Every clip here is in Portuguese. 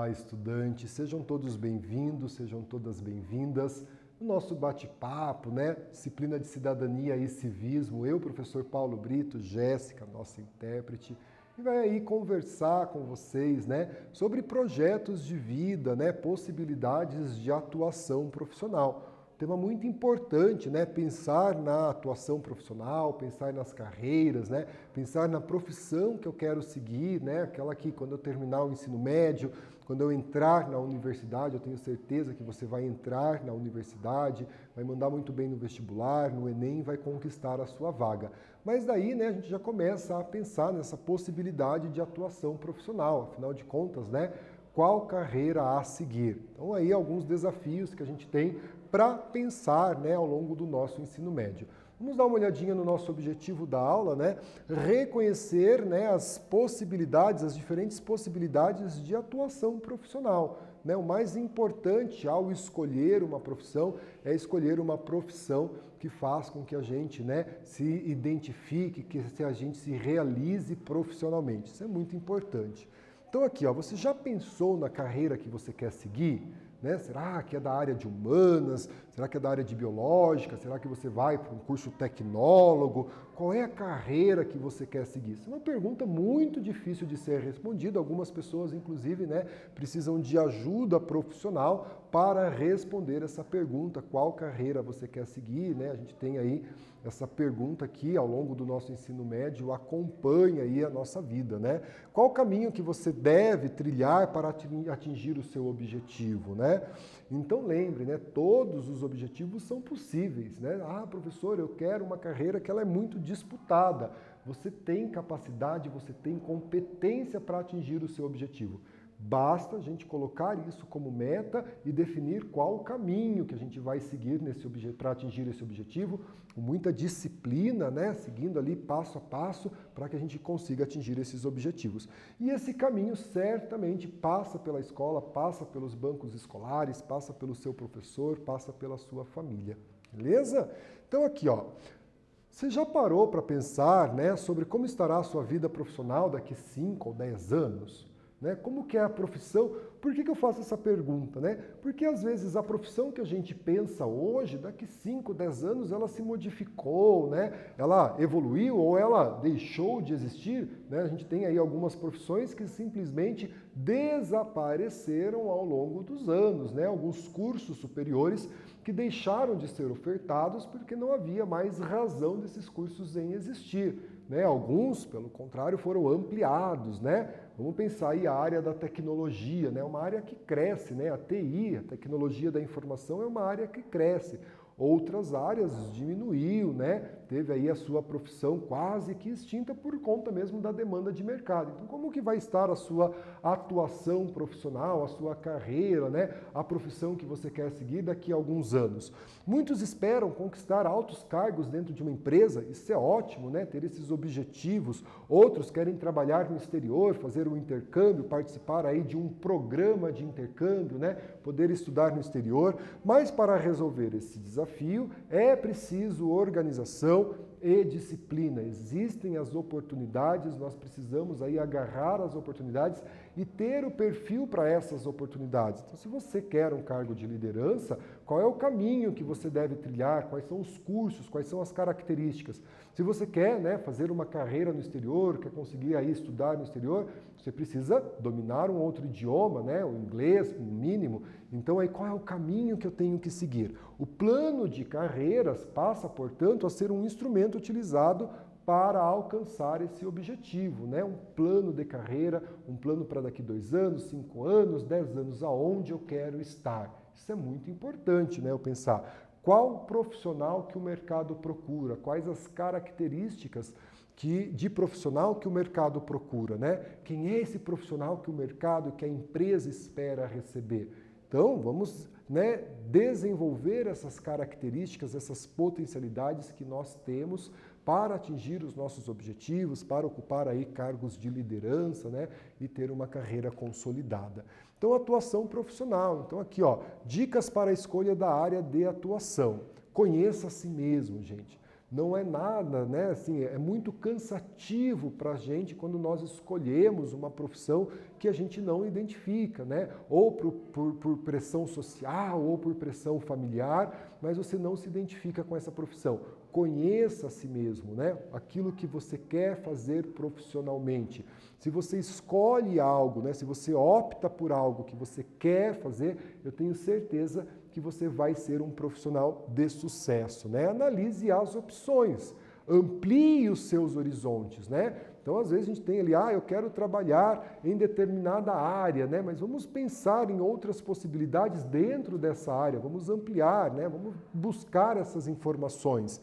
Olá, estudantes, sejam todos bem-vindos, sejam todas bem-vindas no nosso bate-papo, né? Disciplina de Cidadania e Civismo. Eu, professor Paulo Brito, Jéssica, nossa intérprete, e vai aí conversar com vocês, né, sobre projetos de vida, né, possibilidades de atuação profissional. Tema muito importante, né? Pensar na atuação profissional, pensar nas carreiras, né? Pensar na profissão que eu quero seguir, né? Aquela que quando eu terminar o ensino médio, quando eu entrar na universidade, eu tenho certeza que você vai entrar na universidade, vai mandar muito bem no vestibular, no Enem, vai conquistar a sua vaga. Mas daí, né, a gente já começa a pensar nessa possibilidade de atuação profissional, afinal de contas, né? Qual carreira a seguir? Então aí alguns desafios que a gente tem para pensar, né, ao longo do nosso ensino médio. Vamos dar uma olhadinha no nosso objetivo da aula, né? Reconhecer, né, as possibilidades, as diferentes possibilidades de atuação profissional, né? O mais importante ao escolher uma profissão é escolher uma profissão que faz com que a gente, né, se identifique, que a gente se realize profissionalmente. Isso é muito importante. Então aqui, ó, você já pensou na carreira que você quer seguir? Né? Será que é da área de humanas? Será que é da área de biológica? Será que você vai para um curso tecnólogo? Qual é a carreira que você quer seguir? Isso é uma pergunta muito difícil de ser respondida. Algumas pessoas, inclusive, né, precisam de ajuda profissional para responder essa pergunta. Qual carreira você quer seguir? Né? A gente tem aí essa pergunta aqui ao longo do nosso ensino médio, acompanha aí a nossa vida, né? Qual o caminho que você deve trilhar para atingir o seu objetivo, né? Então lembre, né? Todos os objetivos são possíveis, né? Ah, professor, eu quero uma carreira que ela é muito disputada. Você tem capacidade, você tem competência para atingir o seu objetivo. Basta a gente colocar isso como meta e definir qual o caminho que a gente vai seguir para atingir esse objetivo, com muita disciplina, né? Seguindo ali passo a passo para que a gente consiga atingir esses objetivos. E esse caminho certamente passa pela escola, passa pelos bancos escolares, passa pelo seu professor, passa pela sua família. Beleza? Então aqui, ó. Você já parou para pensar, né, sobre como estará a sua vida profissional daqui 5 ou 10 anos? Né? Como que é a profissão? Por que eu faço essa pergunta? Né? Porque às vezes a profissão que a gente pensa hoje, daqui 5, 10 anos, ela se modificou, né? Ela evoluiu ou ela deixou de existir. Né? A gente tem aí algumas profissões que simplesmente desapareceram ao longo dos anos, né? Alguns cursos superiores que deixaram de ser ofertados porque não havia mais razão desses cursos em existir. Né? Alguns, pelo contrário, foram ampliados, né? Vamos pensar aí a área da tecnologia, né? Uma área que cresce, né? A TI, a tecnologia da informação, é uma área que cresce. Outras áreas diminuiu, né? Teve aí a sua profissão quase que extinta por conta mesmo da demanda de mercado. Então, como que vai estar a sua atuação profissional, a sua carreira, né? A profissão que você quer seguir daqui a alguns anos? Muitos esperam conquistar altos cargos dentro de uma empresa, isso é ótimo, né? Ter esses objetivos. Outros querem trabalhar no exterior, fazer um intercâmbio, participar aí de um programa de intercâmbio, né? Poder estudar no exterior. Mas para resolver esse desafio, é preciso organização e disciplina. Existem as oportunidades, nós precisamos aí agarrar as oportunidades e ter o perfil para essas oportunidades. Então, se você quer um cargo de liderança, qual é o caminho que você deve trilhar? Quais são os cursos? Quais são as características? Se você quer, né, fazer uma carreira no exterior, quer conseguir aí estudar no exterior, você precisa dominar um outro idioma, né, o inglês, no mínimo. Então, aí qual é o caminho que eu tenho que seguir? O plano de carreiras passa, portanto, a ser um instrumento utilizado para alcançar esse objetivo, né? Um plano de carreira, um plano para daqui 2 anos, 5 anos, 10 anos, aonde eu quero estar. Isso é muito importante, né? Eu pensar qual profissional que o mercado procura, quais as características de profissional que o mercado procura, né? Quem é esse profissional que o mercado, que a empresa espera receber? Então, vamos, né, desenvolver essas características, essas potencialidades que nós temos para atingir os nossos objetivos, para ocupar aí cargos de liderança, né, e ter uma carreira consolidada. Então, atuação profissional. Então, aqui, ó, dicas para a escolha da área de atuação. Conheça a si mesmo, gente. Não é nada, né? Assim, é muito cansativo para a gente quando nós escolhemos uma profissão que a gente não identifica, né? Ou por pressão social, ou por pressão familiar, mas você não se identifica com essa profissão. Conheça a si mesmo, né? Aquilo que você quer fazer profissionalmente. Se você escolhe algo, né? Se você opta por algo que você quer fazer, eu tenho certeza que você vai ser um profissional de sucesso, né? Analise as opções, amplie os seus horizontes, né? Então, às vezes a gente tem ali, eu quero trabalhar em determinada área, né? Mas vamos pensar em outras possibilidades dentro dessa área, vamos ampliar, né? Vamos buscar essas informações.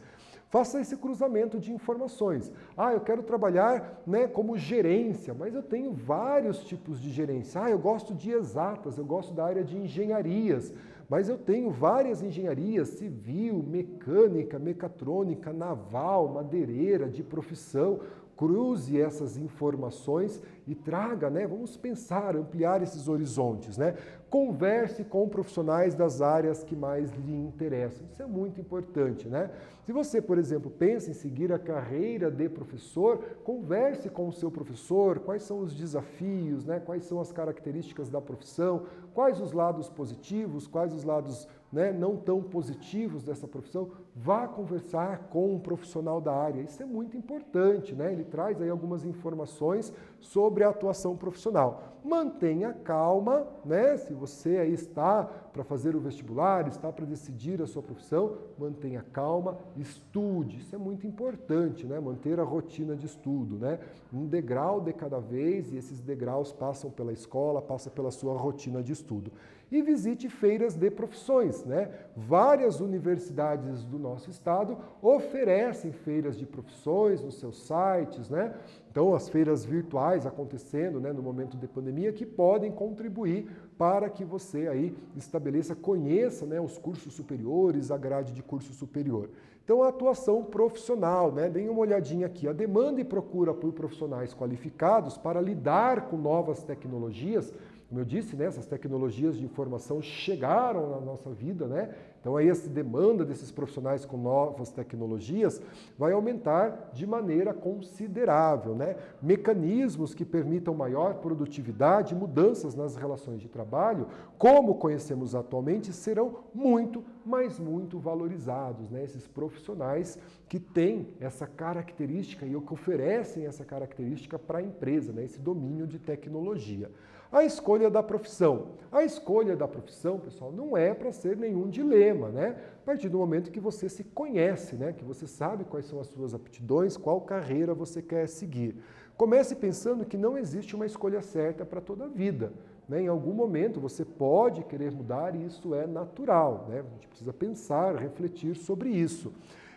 Faça esse cruzamento de informações. Eu quero trabalhar, né, como gerência, mas eu tenho vários tipos de gerência. Eu gosto de exatas, eu gosto da área de engenharias, mas eu tenho várias engenharias, civil, mecânica, mecatrônica, naval, madeireira, de profissão. Cruze essas informações e traga, né? Vamos pensar, ampliar esses horizontes, né? Converse com profissionais das áreas que mais lhe interessam. Isso é muito importante, né? Se você, por exemplo, pensa em seguir a carreira de professor, converse com o seu professor, quais são os desafios, né? Quais são as características da profissão, quais os lados positivos, quais os lados, né, não tão positivos dessa profissão. Vá conversar com um profissional da área. Isso é muito importante, né? Ele traz aí algumas informações sobre a atuação profissional. Mantenha calma, né? Se você aí está para fazer o vestibular, está para decidir a sua profissão, mantenha calma, estude. Isso é muito importante, né? Manter a rotina de estudo, né? Um degrau de cada vez, e esses degraus passam pela escola, passa pela sua rotina de estudo. E visite feiras de profissões, né? Várias universidades do nosso estado oferecem feiras de profissões nos seus sites, né? Então, as feiras virtuais acontecendo, né, no momento de pandemia, que podem contribuir para que você aí estabeleça, conheça, né, os cursos superiores, a grade de curso superior. Então, a atuação profissional, né? Deem uma olhadinha aqui. A demanda e procura por profissionais qualificados para lidar com novas tecnologias. Como eu disse, né, essas tecnologias de informação chegaram na nossa vida, né? Então aí essa demanda desses profissionais com novas tecnologias vai aumentar de maneira considerável, né? Mecanismos que permitam maior produtividade, mudanças nas relações de trabalho, como conhecemos atualmente, serão muito, mas muito valorizados, né? Esses profissionais que têm essa característica e que oferecem essa característica para a empresa, né? Esse domínio de tecnologia. A escolha da profissão. A escolha da profissão, pessoal, não é para ser nenhum dilema, né? A partir do momento que você se conhece, né? Que você sabe quais são as suas aptidões, qual carreira você quer seguir. Comece pensando que não existe uma escolha certa para toda a vida, né? Em algum momento você pode querer mudar e isso é natural, né? A gente precisa pensar, refletir sobre isso.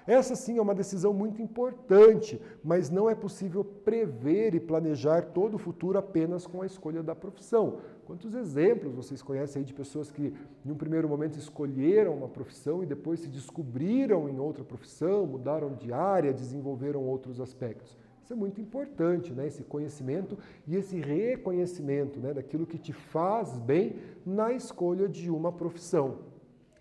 Essa sim é uma decisão muito importante, mas não é possível prever e planejar todo o futuro apenas com a escolha da profissão. Quantos exemplos vocês conhecem aí de pessoas que em um primeiro momento escolheram uma profissão e depois se descobriram em outra profissão, mudaram de área, desenvolveram outros aspectos? Isso é muito importante, né? Esse conhecimento e esse reconhecimento, né, daquilo que te faz bem na escolha de uma profissão.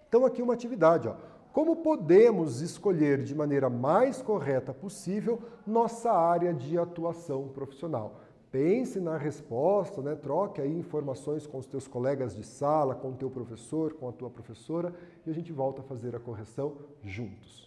Então aqui uma atividade, ó. Como podemos escolher de maneira mais correta possível nossa área de atuação profissional? Pense na resposta, né? Troque aí informações com os teus colegas de sala, com o teu professor, com a tua professora e a gente volta a fazer a correção juntos.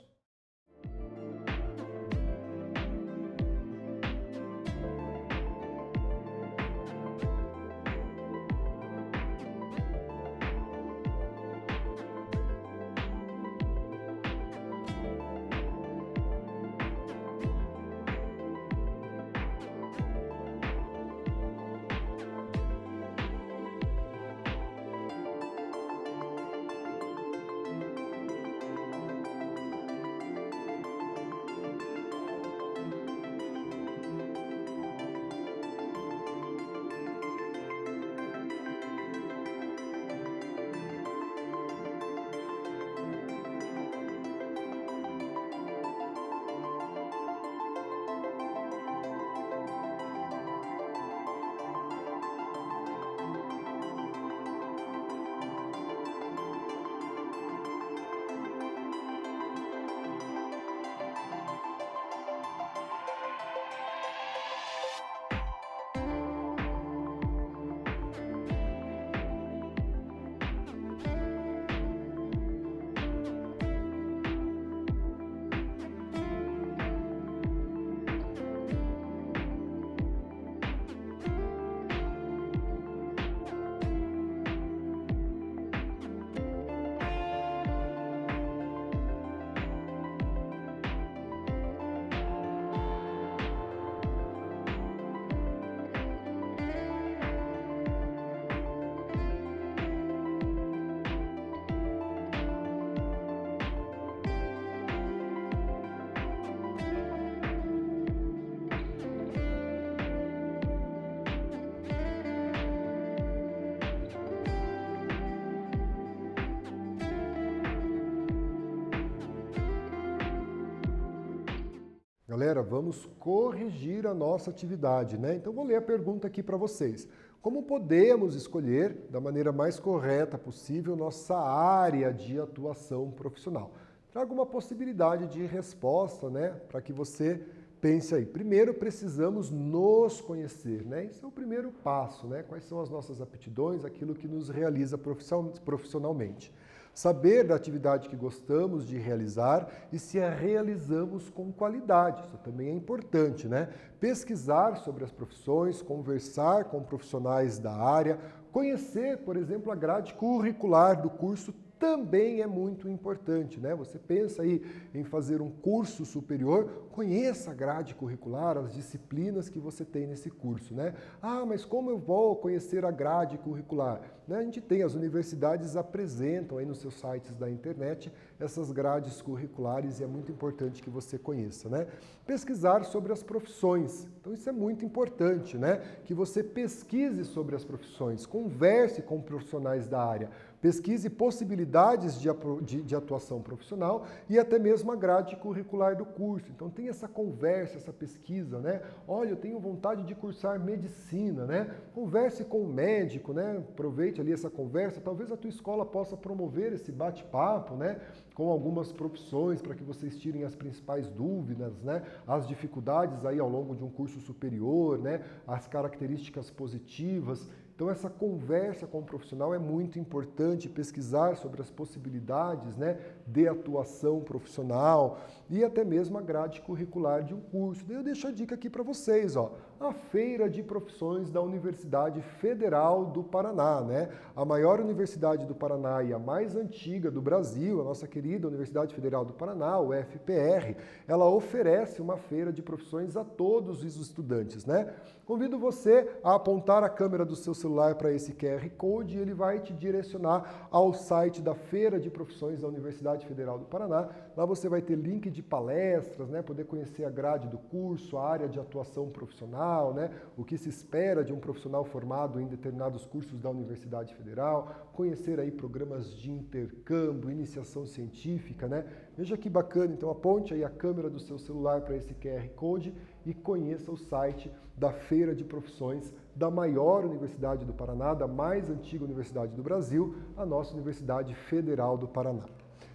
Galera, vamos corrigir a nossa atividade, né? Então, vou ler a pergunta aqui para vocês. Como podemos escolher, da maneira mais correta possível, nossa área de atuação profissional? Trago uma possibilidade de resposta, né? Para que você pense aí. Primeiro, precisamos nos conhecer, né? Esse é o primeiro passo, né? Quais são as nossas aptidões, aquilo que nos realiza profissionalmente. Saber da atividade que gostamos de realizar e se a realizamos com qualidade. Isso também é importante, né? Pesquisar sobre as profissões, conversar com profissionais da área, conhecer, por exemplo, a grade curricular do curso também é muito importante, né? Você pensa aí em fazer um curso superior, conheça a grade curricular, as disciplinas que você tem nesse curso, né? Ah, mas como eu vou conhecer a grade curricular? Né? A gente tem, as universidades apresentam aí nos seus sites da internet essas grades curriculares e é muito importante que você conheça, né? Pesquisar sobre as profissões. Então isso é muito importante, né? Que você pesquise sobre as profissões, converse com profissionais da área, pesquise possibilidades de atuação profissional e até mesmo a grade curricular do curso. Então tem essa conversa, essa pesquisa, né? Olha, eu tenho vontade de cursar medicina, né? Converse com o médico, né? Aproveite ali essa conversa. Talvez a tua escola possa promover esse bate-papo, né? Com algumas profissões para que vocês tirem as principais dúvidas, né? As dificuldades aí ao longo de um curso superior, né? As características positivas. Então, essa conversa com o profissional é muito importante, pesquisar sobre as possibilidades, né, de atuação profissional e até mesmo a grade curricular de um curso. Daí eu deixo a dica aqui para vocês, ó, a Feira de Profissões da Universidade Federal do Paraná, né? A maior universidade do Paraná e a mais antiga do Brasil, a nossa querida Universidade Federal do Paraná, o UFPR, ela oferece uma feira de profissões a todos os estudantes, né? Convido você a apontar a câmera do seu celular para esse QR Code e ele vai te direcionar ao site da Feira de Profissões da Universidade Federal do Paraná. Lá você vai ter link de palestras, né, poder conhecer a grade do curso, a área de atuação profissional, né, o que se espera de um profissional formado em determinados cursos da Universidade Federal, conhecer aí programas de intercâmbio, iniciação científica, né? Veja que bacana, então aponte aí a câmera do seu celular para esse QR Code e conheça o site da Feira de Profissões da maior universidade do Paraná, da mais antiga universidade do Brasil, a nossa Universidade Federal do Paraná.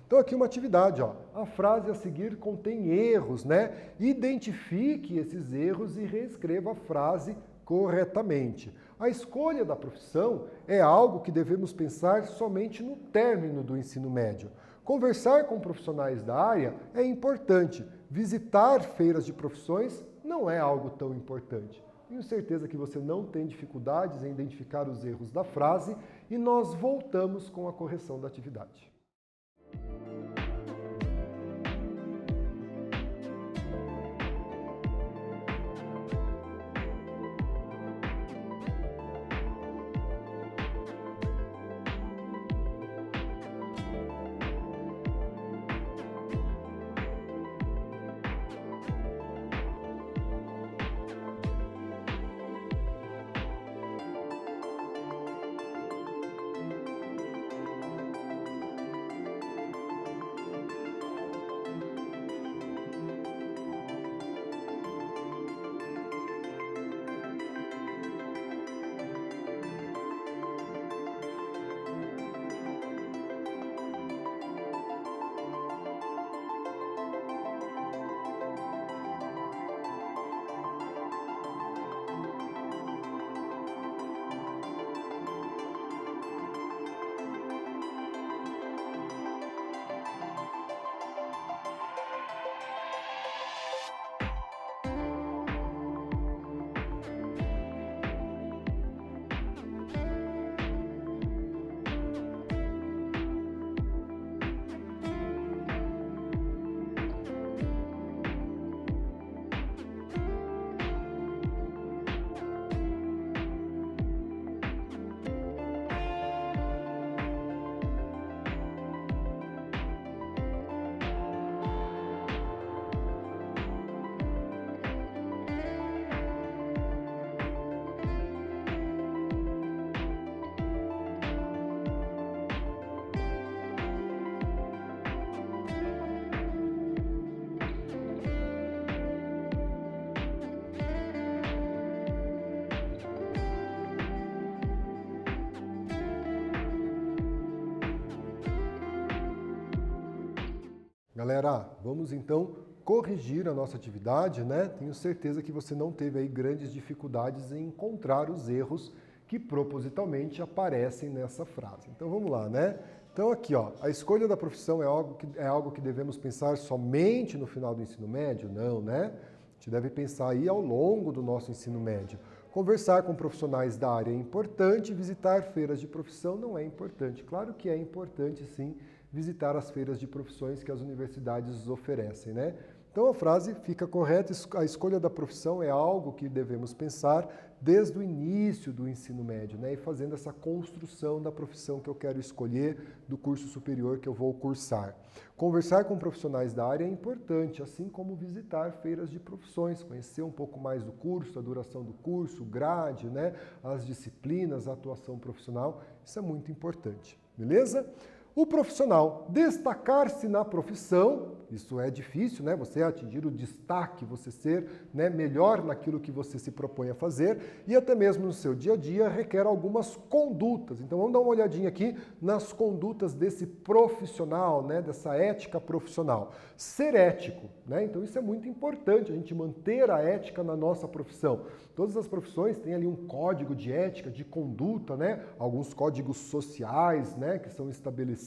Então aqui uma atividade, ó. A frase a seguir contém erros, né? Identifique esses erros e reescreva a frase corretamente. A escolha da profissão é algo que devemos pensar somente no término do ensino médio. Conversar com profissionais da área é importante. Visitar feiras de profissões não é algo tão importante. Tenho certeza que você não tem dificuldades em identificar os erros da frase e nós voltamos com a correção da atividade. Galera, vamos então corrigir a nossa atividade, né? Tenho certeza que você não teve aí grandes dificuldades em encontrar os erros que propositalmente aparecem nessa frase. Então vamos lá, né? Então aqui, ó, a escolha da profissão é algo que devemos pensar somente no final do ensino médio? Não, né? A gente deve pensar aí ao longo do nosso ensino médio. Conversar com profissionais da área é importante, visitar feiras de profissão não é importante. Claro que é importante, sim, visitar as feiras de profissões que as universidades oferecem, né? Então a frase fica correta, a escolha da profissão é algo que devemos pensar desde o início do ensino médio, né? E fazendo essa construção da profissão que eu quero escolher, do curso superior que eu vou cursar. Conversar com profissionais da área é importante, assim como visitar feiras de profissões, conhecer um pouco mais do curso, a duração do curso, grade, né? As disciplinas, a atuação profissional, isso é muito importante, beleza? O profissional, destacar-se na profissão, isso é difícil, né? Você atingir o destaque, você ser, né, melhor naquilo que você se propõe a fazer e até mesmo no seu dia a dia requer algumas condutas. Então vamos dar uma olhadinha aqui nas condutas desse profissional, né, dessa ética profissional. Ser ético, né? Então isso é muito importante, a gente manter a ética na nossa profissão. Todas as profissões têm ali um código de ética, de conduta, né? Alguns códigos sociais, né, que são estabelecidos.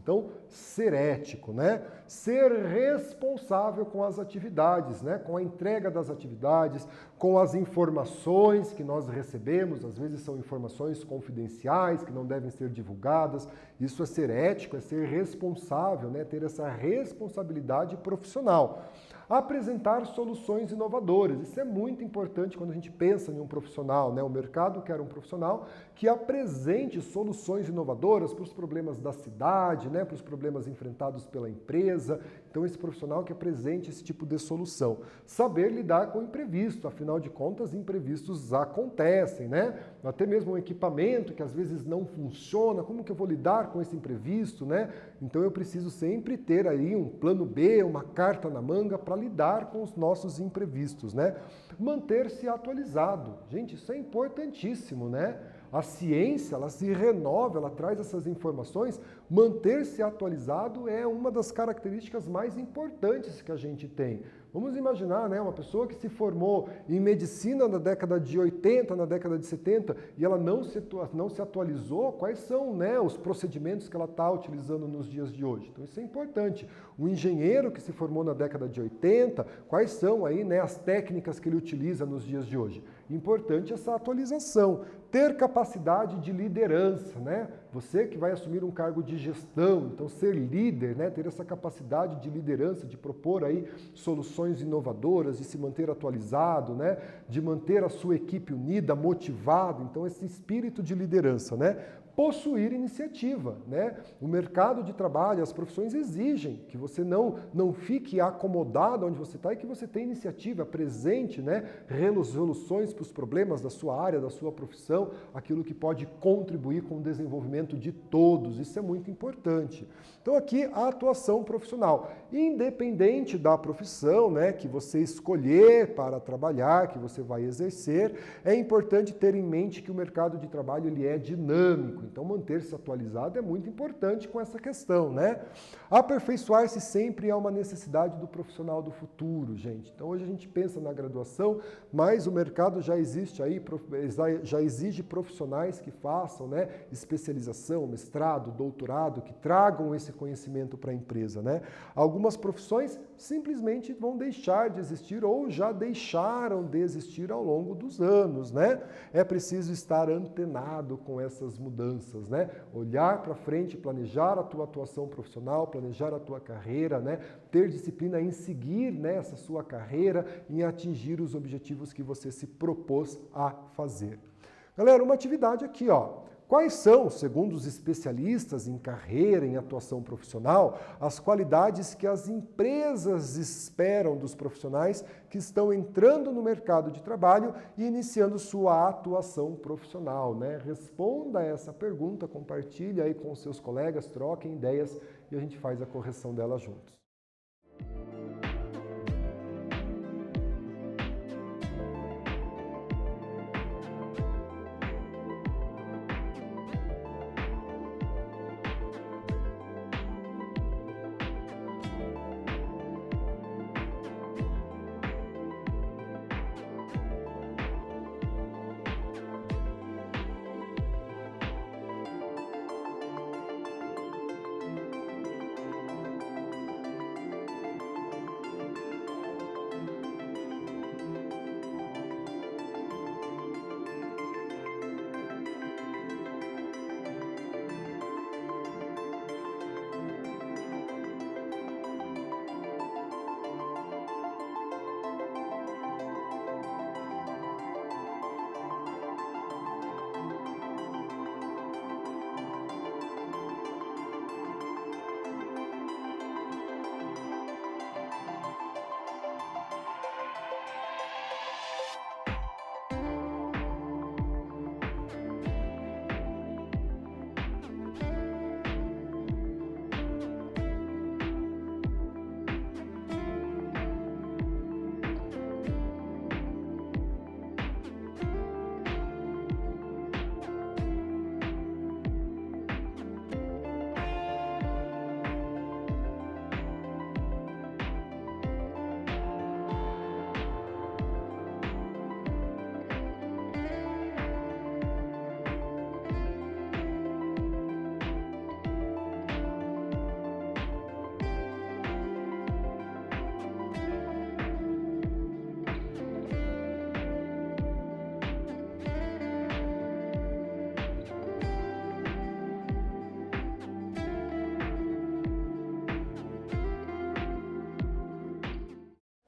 Então, ser ético, né? Ser responsável com as atividades, né? Com a entrega das atividades, com as informações que nós recebemos, às vezes são informações confidenciais que não devem ser divulgadas. Isso é ser ético, é ser responsável, né? Ter essa responsabilidade profissional. Apresentar soluções inovadoras. Isso é muito importante quando a gente pensa em um profissional, né? O mercado quer um profissional que apresente soluções inovadoras para os problemas da cidade, né? Para os problemas enfrentados pela empresa. Então, esse profissional que apresente esse tipo de solução. Saber lidar com o imprevisto, afinal de contas, imprevistos acontecem, né? Até mesmo um equipamento que às vezes não funciona, como que eu vou lidar com esse imprevisto, né? Então, eu preciso sempre ter aí um plano B, uma carta na manga para lidar com os nossos imprevistos, né? Manter-se atualizado. Gente, isso é importantíssimo, né? A ciência, ela se renova, ela traz essas informações. Manter-se atualizado é uma das características mais importantes que a gente tem. Vamos imaginar, né, uma pessoa que se formou em medicina na década de 80, na década de 70, e ela não se atualizou, quais são, né, os procedimentos que ela está utilizando nos dias de hoje? Então isso é importante. O engenheiro que se formou na década de 80, quais são aí, né, as técnicas que ele utiliza nos dias de hoje? Importante essa atualização. Ter capacidade de liderança, né? Você que vai assumir um cargo de gestão, então ser líder, né? Ter essa capacidade de liderança, de propor aí soluções inovadoras, de se manter atualizado, né? De manter a sua equipe unida, motivada, então esse espírito de liderança, né? Possuir iniciativa, né? O mercado de trabalho, as profissões exigem que você não fique acomodado onde você está e que você tenha iniciativa, apresente, né, resoluções para os problemas da sua área, da sua profissão, aquilo que pode contribuir com o desenvolvimento de todos. Isso é muito importante. Então aqui a atuação profissional, independente da profissão, né, que você escolher para trabalhar, que você vai exercer, é importante ter em mente que o mercado de trabalho ele é dinâmico. Então, manter-se atualizado é muito importante com essa questão, né? Aperfeiçoar-se sempre é uma necessidade do profissional do futuro, gente. Então, hoje a gente pensa na graduação, mas o mercado já existe aí, já exige profissionais que façam, né, especialização, mestrado, doutorado, que tragam esse conhecimento para a empresa, né? Algumas profissões simplesmente vão deixar de existir ou já deixaram de existir ao longo dos anos, né? É preciso estar antenado com essas mudanças, né? Olhar para frente, planejar a tua atuação profissional, planejar a tua carreira, né? Ter disciplina em seguir, né, essa sua carreira, em atingir os objetivos que você se propôs a fazer. Galera, uma atividade aqui, ó. Quais são, segundo os especialistas em carreira, em atuação profissional, as qualidades que as empresas esperam dos profissionais que estão entrando no mercado de trabalho e iniciando sua atuação profissional, né? Responda a essa pergunta, compartilhe aí com seus colegas, troquem ideias e a gente faz a correção dela juntos.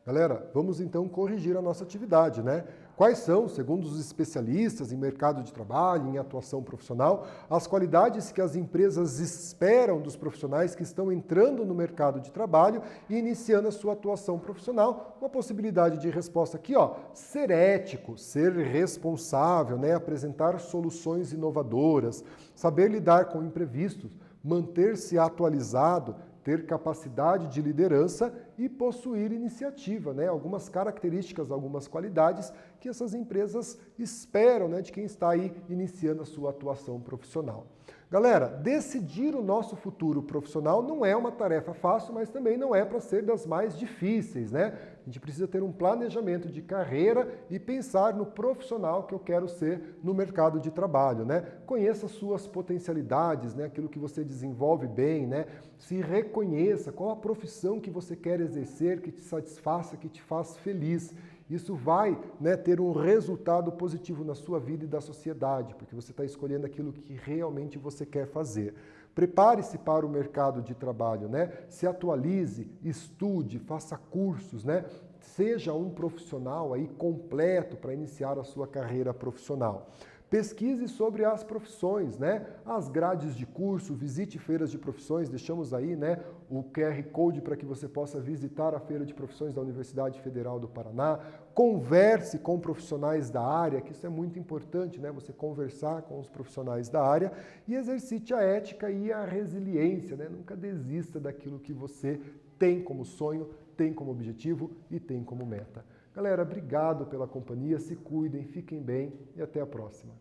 Galera, vamos então corrigir a nossa atividade, né? Quais são, segundo os especialistas em mercado de trabalho, em atuação profissional, as qualidades que as empresas esperam dos profissionais que estão entrando no mercado de trabalho e iniciando a sua atuação profissional? Uma possibilidade de resposta aqui, ó, ser ético, ser responsável, né? Apresentar soluções inovadoras, saber lidar com imprevistos, manter-se atualizado, ter capacidade de liderança e possuir iniciativa, né? Algumas características, algumas qualidades que essas empresas esperam, né, de quem está aí iniciando a sua atuação profissional. Galera, decidir o nosso futuro profissional não é uma tarefa fácil, mas também não é para ser das mais difíceis, né? A gente precisa ter um planejamento de carreira e pensar no profissional que eu quero ser no mercado de trabalho, né? Conheça suas potencialidades, né? Aquilo que você desenvolve bem, né? Se reconheça qual a profissão que você quer exercer, que te satisfaça, que te faz feliz. Isso vai, né, ter um resultado positivo na sua vida e da sociedade, porque você está escolhendo aquilo que realmente você quer fazer. Prepare-se para o mercado de trabalho, né? Se atualize, estude, faça cursos, né? Seja um profissional aí completo para iniciar a sua carreira profissional. Pesquise sobre as profissões, né? As grades de curso, visite feiras de profissões, deixamos aí, né, o QR Code para que você possa visitar a Feira de Profissões da Universidade Federal do Paraná. Converse com profissionais da área, que isso é muito importante, né? Você conversar com os profissionais da área e exercite a ética e a resiliência, né? Nunca desista daquilo que você tem como sonho, tem como objetivo e tem como meta. Galera, obrigado pela companhia, se cuidem, fiquem bem e até a próxima.